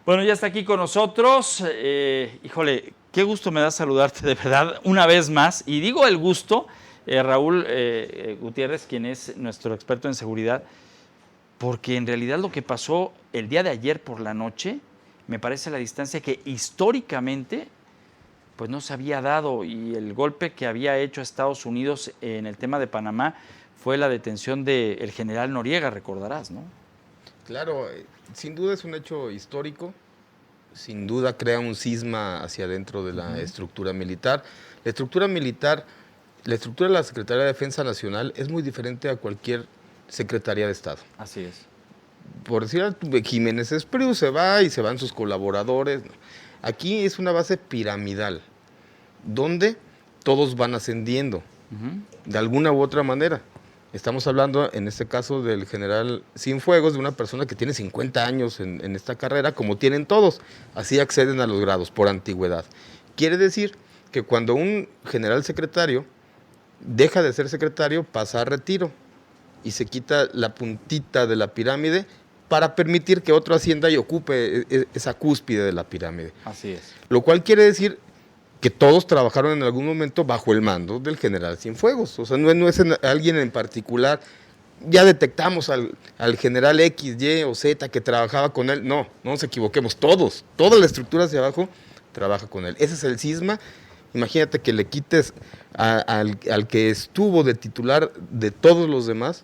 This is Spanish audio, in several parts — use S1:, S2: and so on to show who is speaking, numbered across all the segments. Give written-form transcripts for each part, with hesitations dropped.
S1: Bueno, ya está aquí con nosotros. Híjole, qué gusto me da saludarte de verdad una vez más. Y digo el gusto, Raúl Gutiérrez, quien es nuestro experto en seguridad, porque en realidad lo que pasó el día de ayer por la noche, me parece la distancia que históricamente pues no se había dado, y el golpe que había hecho Estados Unidos en el tema de Panamá fue la detención del general Noriega, recordarás, ¿no?
S2: Claro, sin duda es un hecho histórico, sin duda crea un cisma hacia adentro de la estructura militar. La estructura militar, la estructura de la Secretaría de Defensa Nacional es muy diferente a cualquier Secretaría de Estado.
S1: Así es.
S2: Por decir, Jiménez Espriu se va y se van sus colaboradores. Aquí es una base piramidal, donde todos van ascendiendo, de alguna u otra manera. Estamos hablando, en este caso, del general Cienfuegos, de una persona que tiene 50 años en esta carrera, como tienen todos. Así acceden a los grados, por antigüedad. Quiere decir que cuando un general secretario deja de ser secretario, pasa a retiro y se quita la puntita de la pirámide para permitir que otro ascienda y ocupe esa cúspide de la pirámide.
S1: Así es.
S2: Lo cual quiere decir que todos trabajaron en algún momento bajo el mando del general Cienfuegos. O sea, no es alguien en particular. Ya detectamos al general X, Y o Z que trabajaba con él. No nos equivoquemos. Toda la estructura hacia abajo trabaja con él. Ese es el cisma. Imagínate que le quites al que estuvo de titular de todos los demás.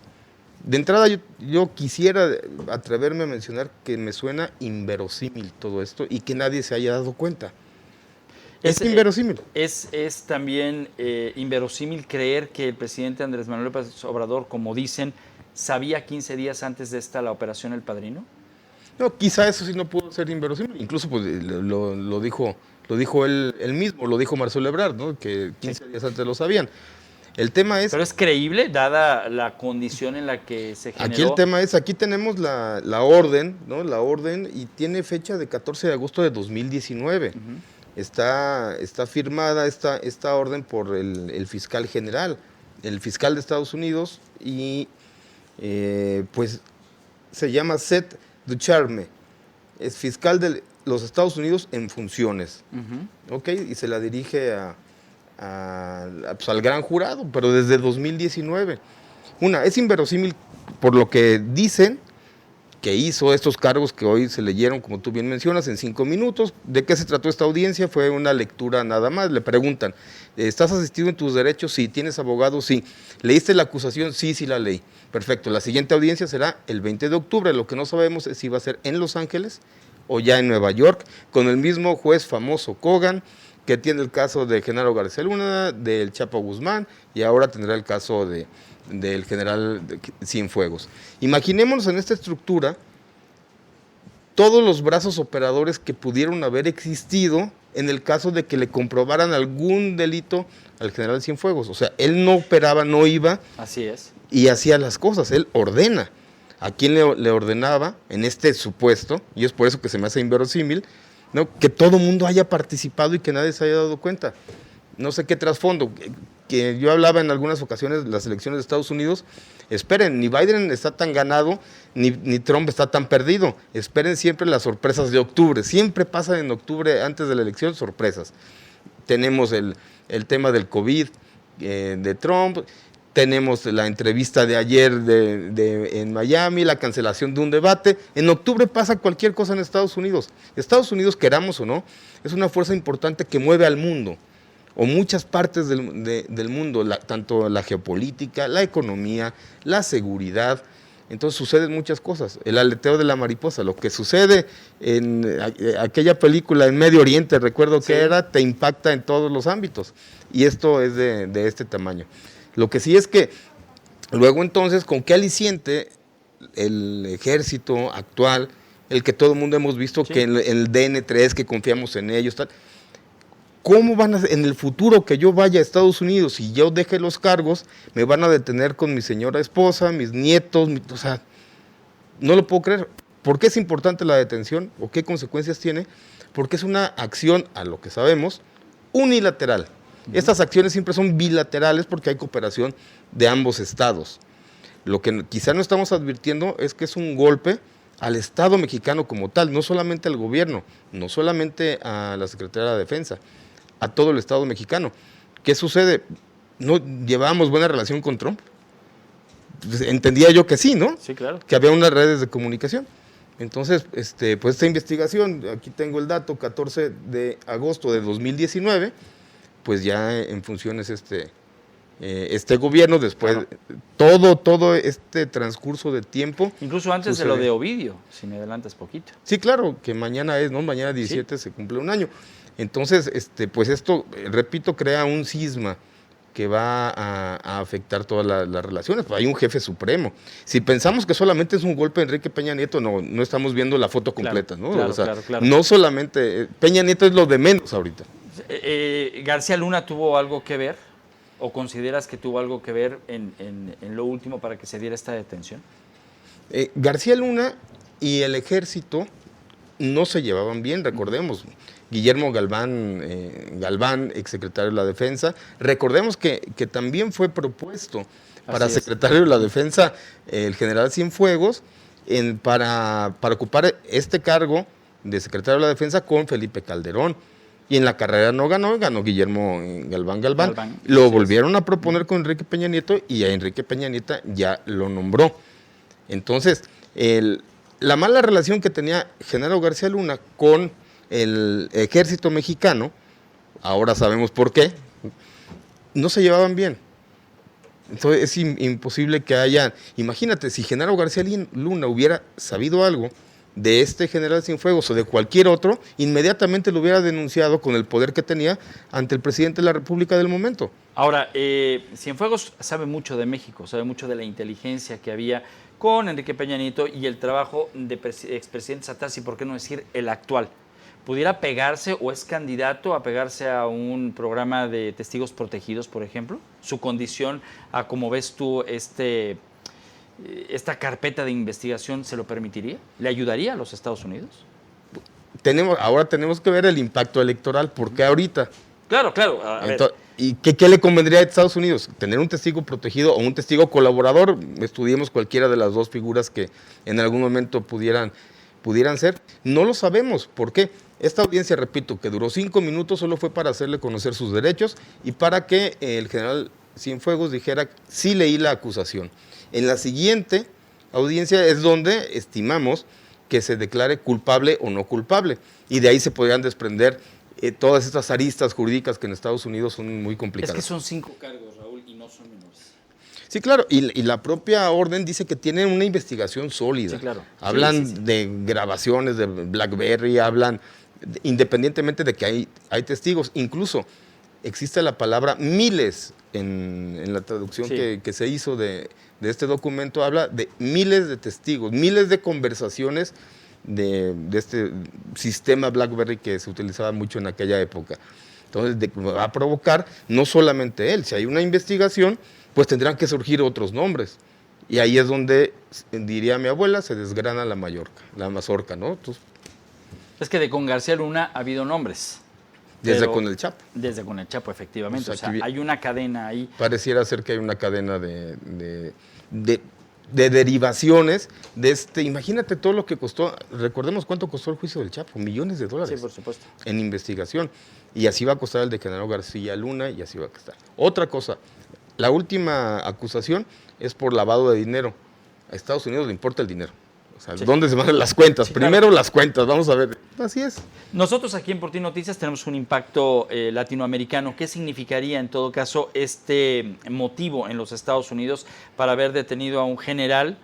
S2: De entrada yo quisiera atreverme a mencionar que me suena inverosímil todo esto y que nadie se haya dado cuenta. Es inverosímil.
S1: Es también inverosímil creer que el presidente Andrés Manuel López Obrador, como dicen, sabía 15 días antes de esta la operación El Padrino.
S2: No, quizá eso sí no pudo ser inverosímil. Incluso pues, lo dijo él mismo, lo dijo Marcelo Ebrard, ¿no? Que 15 días antes lo sabían. El tema es...
S1: Pero es creíble, dada la condición en la que se generó.
S2: Aquí el tema es, aquí tenemos la orden, ¿no? La orden, y tiene fecha de 14 de agosto de 2019. Está firmada esta orden por el fiscal general, el fiscal de Estados Unidos, y pues se llama Seth Ducharme, es fiscal de los Estados Unidos en funciones, ¿ok? Y se la dirige pues al gran jurado, pero desde 2019. Es inverosímil por lo que dicen que hizo estos cargos que hoy se leyeron, como tú bien mencionas, en 5 minutos. ¿De qué se trató esta audiencia? Fue una lectura nada más. Le preguntan, ¿estás asistido en tus derechos? Sí. ¿Tienes abogado? Sí. ¿Leíste la acusación? Sí, sí la leí. Perfecto. La siguiente audiencia será el 20 de octubre. Lo que no sabemos es si va a ser en Los Ángeles o ya en Nueva York, con el mismo juez famoso Kogan, que tiene el caso de Genaro García Luna, del Chapo Guzmán, y ahora tendrá el caso del general Cienfuegos. Imaginémonos en esta estructura todos los brazos operadores que pudieron haber existido en el caso de que le comprobaran algún delito al general Cienfuegos. O sea, él no operaba, no iba.
S1: Así es.
S2: Y hacía las cosas, él ordena. ¿A quién le ordenaba en este supuesto? Y es por eso que se me hace inverosímil, ¿no? Que todo mundo haya participado y que nadie se haya dado cuenta. No sé qué trasfondo, que yo hablaba en algunas ocasiones de las elecciones de Estados Unidos. Esperen, ni Biden está tan ganado, ni Trump está tan perdido. Esperen siempre las sorpresas de octubre. Siempre pasan en octubre, antes de la elección, sorpresas. Tenemos el tema del COVID de Trump, tenemos la entrevista de ayer en Miami, la cancelación de un debate. En octubre pasa cualquier cosa en Estados Unidos. Estados Unidos, queramos o no, es una fuerza importante que mueve al mundo, o muchas partes del mundo, tanto la geopolítica, la economía, la seguridad. Entonces suceden muchas cosas. El aleteo de la mariposa, lo que sucede en aquella película en Medio Oriente, recuerdo que era, te impacta en todos los ámbitos. Y esto es de este tamaño. Lo que sí es que luego entonces, ¿con qué aliciente el ejército actual, el que todo el mundo hemos visto, que en el DN3, que confiamos en ellos, tal? ¿Cómo van en el futuro que yo vaya a Estados Unidos y yo deje los cargos, me van a detener con mi señora esposa, mis nietos? O sea, no lo puedo creer. ¿Por qué es importante la detención o qué consecuencias tiene? Porque es una acción, a lo que sabemos, unilateral. Estas acciones siempre son bilaterales porque hay cooperación de ambos estados. Lo que quizá no estamos advirtiendo es que es un golpe al Estado mexicano como tal, no solamente al gobierno, no solamente a la Secretaría de la Defensa, a todo el Estado mexicano. ¿Qué sucede? ¿No llevábamos buena relación con Trump? Pues, entendía yo que sí, ¿no?
S1: Sí, claro.
S2: Que había unas redes de comunicación. Entonces, pues esta investigación, aquí tengo el dato, 14 de agosto de 2019, pues ya en funciones este gobierno, después, todo este transcurso de tiempo.
S1: Incluso antes de lo de Ovidio, si me adelantas poquito.
S2: Sí, claro, que mañana es, ¿no? Mañana 17 se cumple un año. Entonces, pues esto, repito, crea un cisma que va a afectar todas las relaciones. Pues hay un jefe supremo. Si pensamos que solamente es un golpe de Enrique Peña Nieto, no estamos viendo la foto completa, ¿no?
S1: Claro,
S2: o sea,
S1: claro.
S2: no solamente, Peña Nieto es lo de menos ahorita.
S1: ¿García Luna tuvo algo que ver o consideras que tuvo algo que ver en lo último para que se diera esta detención?
S2: García Luna y el ejército no se llevaban bien, recordemos. Guillermo Galván, exsecretario de la Defensa, recordemos que también fue propuesto para secretario de la Defensa el general Cienfuegos para ocupar este cargo de secretario de la Defensa con Felipe Calderón. Y en la carrera no ganó Guillermo Galván. Lo volvieron a proponer con Enrique Peña Nieto y a Enrique Peña Nieto ya lo nombró. Entonces, la mala relación que tenía Genaro García Luna con el ejército mexicano, ahora sabemos por qué, no se llevaban bien. Entonces es imposible que haya, imagínate, si Genaro García Luna hubiera sabido algo de este general Cienfuegos o de cualquier otro, inmediatamente lo hubiera denunciado con el poder que tenía ante el presidente de la República del momento.
S1: Ahora, Cienfuegos sabe mucho de México, sabe mucho de la inteligencia que había con Enrique Peña Nieto y el trabajo de expresidentes atrás, y por qué no decir el actual. ¿Pudiera pegarse o es candidato a pegarse a un programa de testigos protegidos, por ejemplo? ¿Su condición, a como ves tú, esta carpeta de investigación se lo permitiría? ¿Le ayudaría a los Estados Unidos?
S2: Ahora tenemos que ver el impacto electoral, porque ahorita...
S1: Claro.
S2: ¿Y qué le convendría a Estados Unidos? ¿Tener un testigo protegido o un testigo colaborador? Estudiemos cualquiera de las dos figuras que en algún momento pudieran ser. No lo sabemos. ¿Por qué? Esta audiencia, repito, que duró 5 minutos, solo fue para hacerle conocer sus derechos y para que el general Cienfuegos dijera, sí leí la acusación. En la siguiente audiencia es donde estimamos que se declare culpable o no culpable. Y de ahí se podrían desprender todas estas aristas jurídicas que en Estados Unidos son muy complicadas.
S1: Es que son 5 cargos, Raúl, y no son menores.
S2: Sí, claro, y la propia orden dice que tienen una investigación sólida.
S1: Sí, claro.
S2: Hablan de grabaciones de BlackBerry, hablan, independientemente de que hay testigos, incluso existe la palabra miles en la traducción que se hizo de este documento, habla de miles de testigos, miles de conversaciones de este sistema BlackBerry que se utilizaba mucho en aquella época. Entonces va a provocar no solamente él, si hay una investigación, pues tendrán que surgir otros nombres. Y ahí es donde, diría mi abuela, se desgrana la mazorca, ¿no? Entonces,
S1: es que con García Luna ha habido nombres.
S2: Desde con el Chapo.
S1: Desde con el Chapo, efectivamente.
S2: O sea,
S1: hay una cadena ahí.
S2: Pareciera ser que hay una cadena de derivaciones de imagínate todo lo que costó, recordemos cuánto costó el juicio del Chapo, millones de dólares.
S1: Sí, por supuesto.
S2: En investigación. Y así va a costar el de Genaro García Luna y así va a costar. Otra cosa, la última acusación es por lavado de dinero. A Estados Unidos le importa el dinero. O sea, ¿dónde se van las cuentas?
S1: Sí,
S2: Primero
S1: claro.
S2: las cuentas, vamos a ver. Así es.
S1: Nosotros aquí en Por Ti Noticias tenemos un impacto latinoamericano. ¿Qué significaría en todo caso este motivo en los Estados Unidos para haber detenido a un general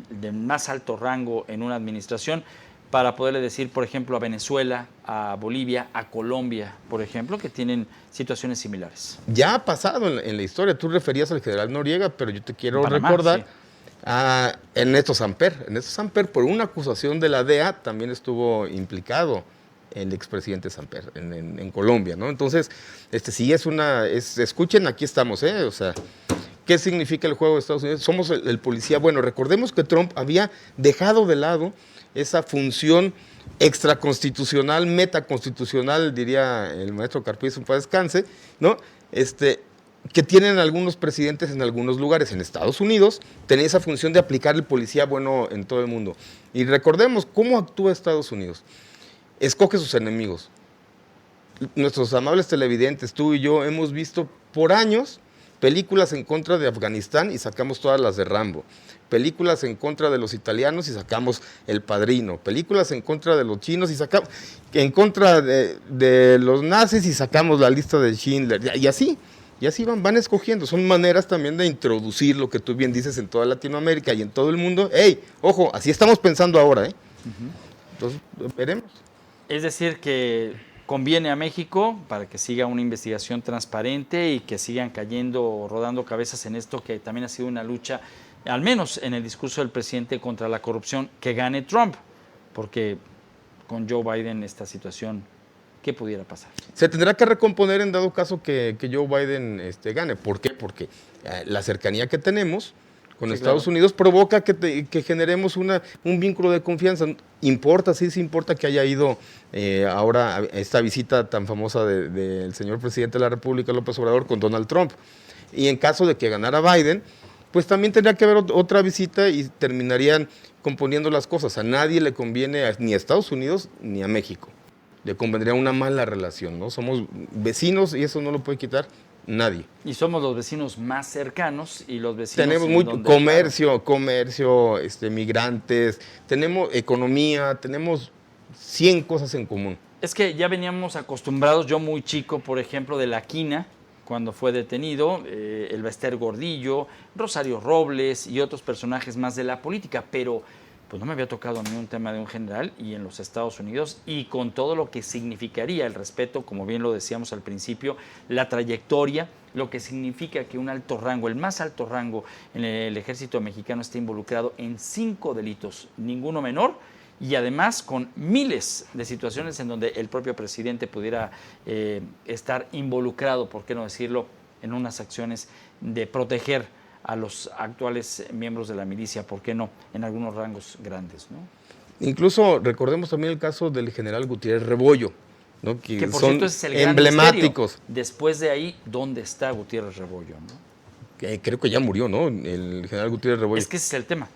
S1: de más alto rango en una administración, para poderle decir, por ejemplo, a Venezuela, a Bolivia, a Colombia, por ejemplo, que tienen situaciones similares?
S2: Ya ha pasado en la historia. Tú referías al general Noriega, pero yo te quiero
S1: Panamá,
S2: recordar...
S1: sí.
S2: Ernesto Samper. Ernesto Samper, por una acusación de la DEA, también estuvo implicado el expresidente Samper en Colombia, ¿no? Entonces, sí escuchen, aquí estamos, o sea, ¿qué significa el juego de Estados Unidos? Somos el policía. Bueno, recordemos que Trump había dejado de lado esa función extraconstitucional, metaconstitucional, diría el maestro Carpizo, para descanse, ¿no? que tienen algunos presidentes en algunos lugares. En Estados Unidos tenía esa función de aplicar el policía bueno en todo el mundo. Y recordemos cómo actúa Estados Unidos. Escoge sus enemigos. Nuestros amables televidentes, tú y yo, hemos visto por años películas en contra de Afganistán y sacamos todas las de Rambo. Películas en contra de los italianos y sacamos El Padrino. Películas en contra de los chinos y sacamos en contra de los nazis y sacamos La Lista de Schindler. Y así van escogiendo. Son maneras también de introducir lo que tú bien dices en toda Latinoamérica y en todo el mundo. ¡Ey! Ojo, así estamos pensando ahora, ¿eh? Entonces, veremos.
S1: Es decir, que conviene a México para que siga una investigación transparente y que sigan cayendo o rodando cabezas en esto que también ha sido una lucha, al menos en el discurso del presidente contra la corrupción, que gane Trump, porque con Joe Biden esta situación, ¿qué pudiera pasar?
S2: Se tendrá que recomponer en dado caso que Joe Biden gane. ¿Por qué? Porque la cercanía que tenemos con Estados Unidos provoca que generemos un vínculo de confianza. Importa, sí importa que haya ido ahora a esta visita tan famosa del señor presidente de la República, López Obrador, con Donald Trump. Y en caso de que ganara Biden, pues también tendría que haber otra visita y terminarían componiendo las cosas. A nadie le conviene, ni a Estados Unidos ni a México. Le convendría una mala relación, ¿no? Somos vecinos y eso no lo puede quitar nadie.
S1: Y somos los vecinos más cercanos y los vecinos...
S2: Tenemos comercio, migrantes, tenemos economía, tenemos 100 cosas en común.
S1: Es que ya veníamos acostumbrados, yo muy chico, por ejemplo, de La Quina, cuando fue detenido, el Bester Gordillo, Rosario Robles y otros personajes más de la política, pero pues no me había tocado a mí un tema de un general y en los Estados Unidos y con todo lo que significaría el respeto, como bien lo decíamos al principio, la trayectoria, lo que significa que un alto rango, el más alto rango en el ejército mexicano esté involucrado en 5 delitos, ninguno menor, y además con miles de situaciones en donde el propio presidente pudiera estar involucrado, por qué no decirlo, en unas acciones de proteger a los actuales miembros de la milicia, ¿por qué no?, en algunos rangos grandes, ¿no?
S2: Incluso recordemos también el caso del general Gutiérrez Rebollo, ¿no? que
S1: por
S2: son
S1: cierto es el gran
S2: emblemáticos.
S1: Misterio. Después de ahí, ¿dónde está Gutiérrez Rebollo, no?
S2: Creo que ya murió, ¿no? El general Gutiérrez Rebollo.
S1: Es que ese es el tema,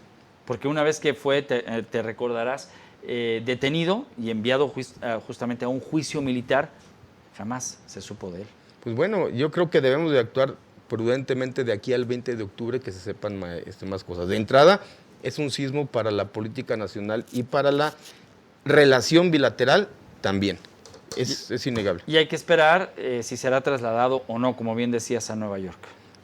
S1: porque una vez que fue, te recordarás, detenido y enviado justamente a un juicio militar, jamás se supo de él.
S2: Pues bueno, yo creo que debemos de actuar prudentemente de aquí al 20 de octubre, que se sepan más cosas. De entrada, es un sismo para la política nacional y para la relación bilateral también. Es innegable.
S1: Y hay que esperar si será trasladado o no, como bien decías, a Nueva York.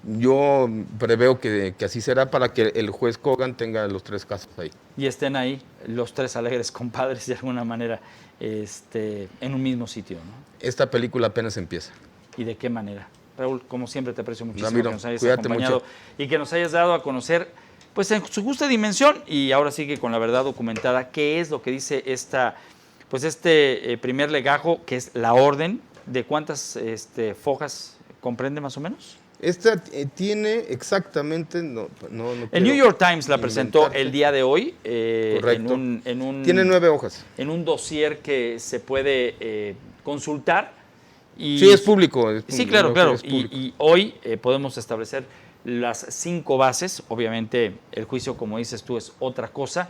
S2: Yo preveo que así será para que el juez Kogan tenga los 3 casos ahí.
S1: Y estén ahí los 3 alegres compadres de alguna manera en un mismo sitio, ¿no?
S2: Esta película apenas empieza.
S1: ¿Y de qué manera? Raúl, como siempre te aprecio muchísimo,
S2: Ramiro,
S1: que nos hayas
S2: cuídate
S1: acompañado
S2: mucho.
S1: Y que nos hayas dado a conocer pues en su justa dimensión y ahora sigue con la verdad documentada qué es lo que dice este primer legajo, que es la orden. ¿De cuántas fojas comprende más o menos?
S2: Esta tiene exactamente...
S1: El New York Times la presentó el día de hoy.
S2: Correcto. Tiene 9 hojas.
S1: En un dossier que se puede consultar. Y,
S2: sí, es público.
S1: Sí, claro. Y hoy podemos establecer las 5 bases. Obviamente el juicio, como dices tú, es otra cosa.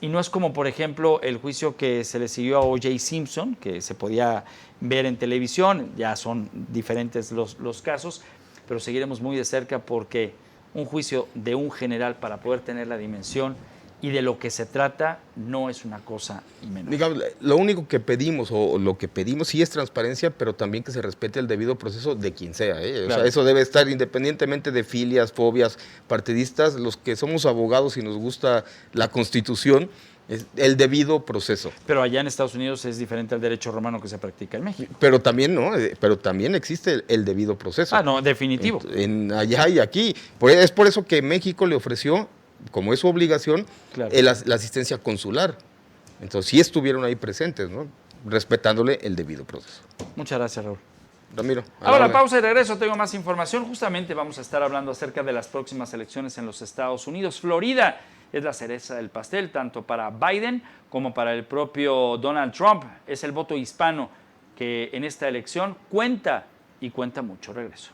S1: Y no es como, por ejemplo, el juicio que se le siguió a O.J. Simpson, que se podía ver en televisión. Ya son diferentes los casos, pero seguiremos muy de cerca porque un juicio de un general, para poder tener la dimensión y de lo que se trata, no es una cosa menor.
S2: Digamos, lo único que pedimos, o lo que pedimos sí es transparencia, pero también que se respete el debido proceso de quien sea, ¿eh?
S1: Claro.
S2: O sea, eso debe estar independientemente de filias, fobias, partidistas, los que somos abogados y nos gusta la Constitución, es el debido proceso.
S1: Pero allá en Estados Unidos es diferente al derecho romano que se practica en México.
S2: Pero también, ¿no? Pero también existe el debido proceso.
S1: Ah, no, definitivo.
S2: Allá y aquí. Es por eso que México le ofreció, como es su obligación,
S1: claro,
S2: la asistencia consular. Entonces, sí estuvieron ahí presentes, ¿no? Respetándole el debido proceso.
S1: Muchas gracias, Raúl.
S2: Ramiro.
S1: Ahora pausa y regreso, tengo más información. Justamente vamos a estar hablando acerca de las próximas elecciones en los Estados Unidos. Florida es la cereza del pastel, tanto para Biden como para el propio Donald Trump. Es el voto hispano que en esta elección cuenta y cuenta mucho. Regreso.